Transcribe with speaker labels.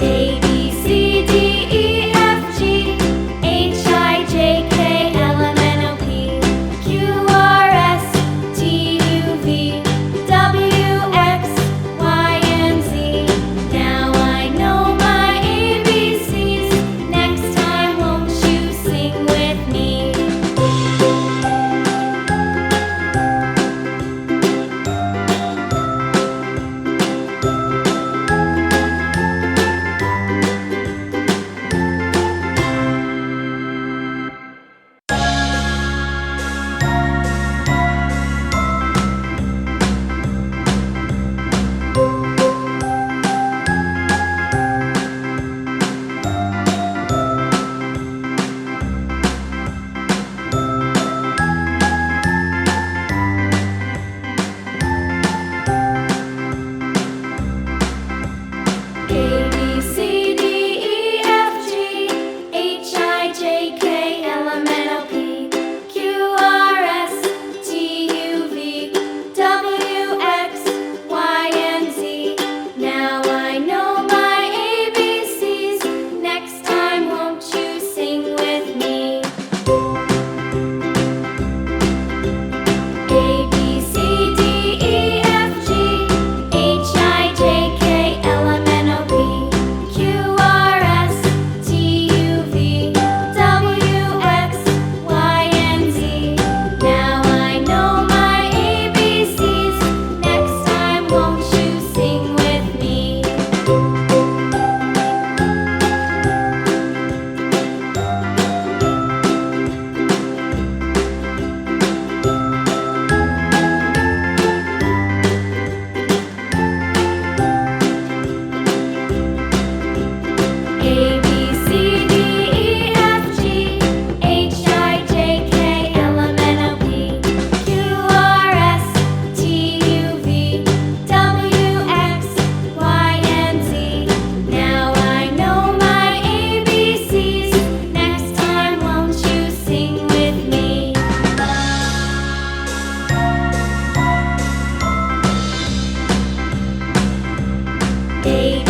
Speaker 1: A, B, C, D, E, F, G, H, I, J, K, L, M, N, O, P, Q, R, S, T, U, V, W, X, Y, and Z. Now I know my ABCs. Next time, won't you sing with me? A, B, C, D, E, F, G, H, I, J, K, L, M, N, O, P, Q, R, S, T, U, V, W, X, Y, and Z. Now I know my ABCs. Next time, won't you sing with me? A, B, C, D, E, F, G, H, I, J, K, L, M, N, O, P, Q, R, S, T, U, V, W, X, Y, and Z. Now I know my ABCs. Next time, won't you sing with me? A, B, C, D, E, F, G, H, I, J, K, L, M, N, O, P, Q, R, S, T, U, V, W, X, Y, and Z. Now I know my ABCs. Next time, won't you sing with me? A,